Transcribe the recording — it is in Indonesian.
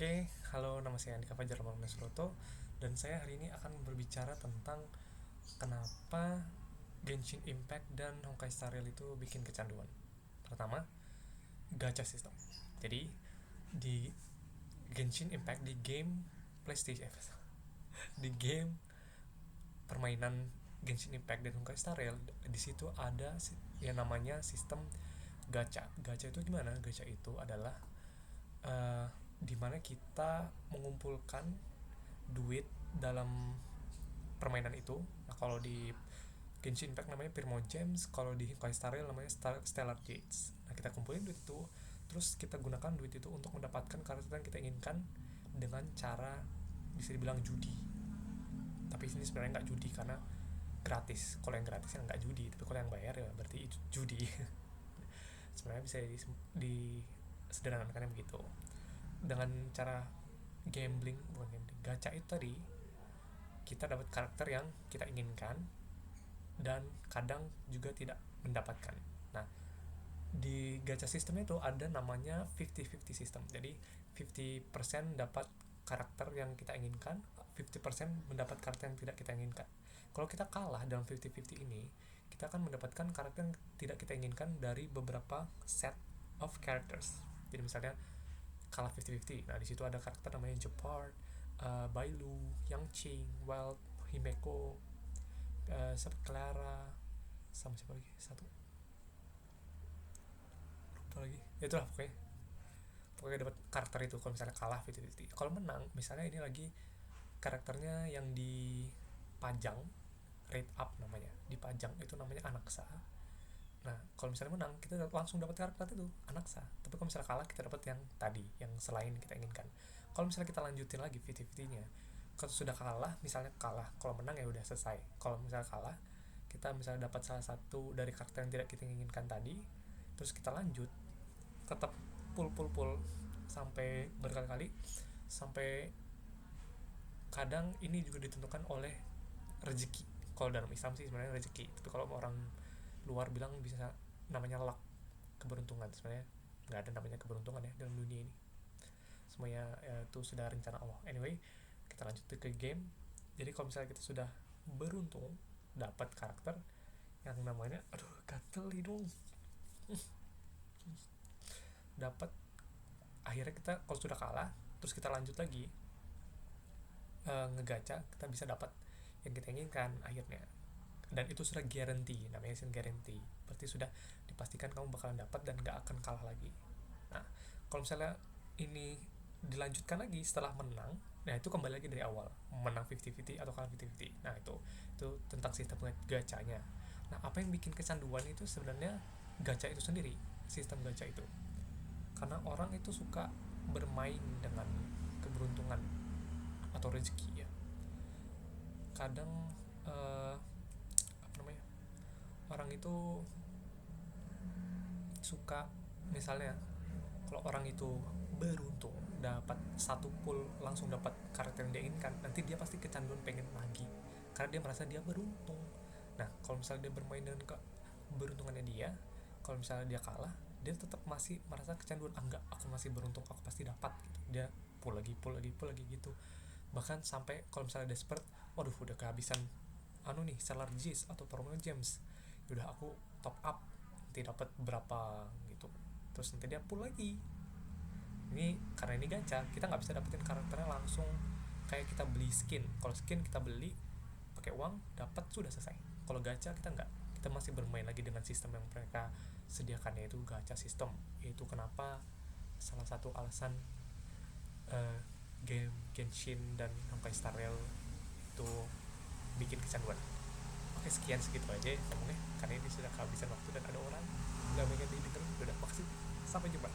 Oke, halo, nama saya Andika Fajar Suroto dan saya hari ini akan berbicara tentang kenapa Genshin Impact dan Honkai Star Rail itu bikin kecanduan. Pertama, gacha system. Jadi di Genshin Impact, di game PlayStation, di game permainan Genshin Impact dan Honkai Star Rail, di situ ada yang namanya sistem gacha. Gacha itu gimana? Gacha itu adalah uh, dimana kita mengumpulkan duit dalam permainan itu. Nah, kalau di Genshin Impact namanya Primogems, kalau di Honkai Star Rail namanya Stellar Jades. Nah, kita kumpulin duit itu, terus kita gunakan duit itu untuk mendapatkan karakter yang kita inginkan dengan cara bisa dibilang judi. Tapi ini sebenarnya nggak judi karena gratis. Kalau yang gratis ya nggak judi, tapi kalau yang bayar ya berarti itu judi. Sebenarnya bisa disederhanakan begitu. Dengan cara gambling, bukan gambling, gacha itu tadi kita dapat karakter yang kita inginkan dan kadang juga tidak mendapatkan. Nah, di gacha sistem itu ada namanya 50-50 system. Jadi 50% dapat karakter yang kita inginkan, 50% mendapat karakter yang tidak kita inginkan. Kalau kita kalah dalam 50-50 ini, kita akan mendapatkan karakter yang tidak kita inginkan dari beberapa set of characters. Jadi misalnya kalah 50-50. Nah, di situ ada karakter namanya Jeopard, Bailu, Yangqing, Wild, Himeko, Clara, sama siapa lagi? Satu. Lupa lagi. Ya itulah pokoknya. Pokoknya dapat karakter itu kalau misalnya kalah 50-50. Kalau menang, misalnya ini lagi karakternya yang dipajang, rate up namanya. Dipajang itu namanya Anaksa. Nah, kalau misalnya menang, kita langsung dapat karakter itu, Anaksa. Tapi kalau misalnya kalah, kita dapat yang tadi, yang selain kita inginkan. Kalau misalnya kita lanjutin lagi 50-50-nya, kalau sudah kalah, misalnya kalah, kalau menang ya udah selesai. Kalau misalnya kalah, kita misalnya dapat salah satu dari karakter yang tidak kita inginkan tadi, terus kita lanjut, tetap pull sampai berkali-kali, sampai kadang ini juga ditentukan oleh rezeki. Kalau dalam Islam sih sebenarnya rezeki, tapi kalau orang luar bilang bisa namanya luck, keberuntungan. Sebenarnya nggak ada namanya keberuntungan ya dalam dunia ini, semuanya itu sudah rencana Allah. Anyway, kita lanjut ke game. Jadi kalau misalnya kita sudah beruntung dapat karakter yang namanya, aduh gatel hidung, dapat, akhirnya kita kalau sudah kalah terus kita lanjut lagi ngegacha, kita bisa dapat yang kita inginkan akhirnya. Dan itu sudah guarantee, namanya instant guarantee, berarti sudah dipastikan kamu bakalan dapat dan gak akan kalah lagi. Nah, kalau misalnya ini dilanjutkan lagi setelah menang, nah itu kembali lagi dari awal, menang 50-50 atau kalah 50-50. Nah, itu tentang sistem gacanya. Nah, apa yang bikin kecanduan itu sebenarnya gacha itu sendiri, sistem gacha itu. Karena orang itu suka bermain dengan keberuntungan atau rezeki ya. Kadang apa namanya, orang itu suka, misalnya kalau orang itu beruntung dapat satu pull langsung dapat karakter yang dia inginkan, nanti dia pasti kecanduan pengen lagi karena dia merasa dia beruntung. Nah, kalau misalnya dia bermain dengan keberuntungannya dia, kalau misalnya dia kalah, dia tetap masih merasa kecanduan. Ah, enggak, aku masih beruntung, aku pasti dapat gitu. Dia pull lagi gitu. Bahkan sampai kalau misalnya desperate, waduh udah kehabisan nih Stellar Gems atau Promo Gems, udah aku top up nanti dapat berapa gitu, terus nanti dia pull lagi. Ini karena ini gacha, kita nggak bisa dapetin karakternya langsung kayak kita beli skin. Kalau skin kita beli pakai uang, dapat sudah selesai. Kalau gacha kita nggak, kita masih bermain lagi dengan sistem yang mereka sediakan, yaitu gacha system. Yaitu kenapa salah satu alasan uh, game Genshin dan Honkai Star Rail itu bikin kecanduan. Oke, sekian segitu aja ngomongnya karena ini sudah kehabisan waktu dan ada orang nggak pengen didengar. Udah, makasih, sampai jumpa.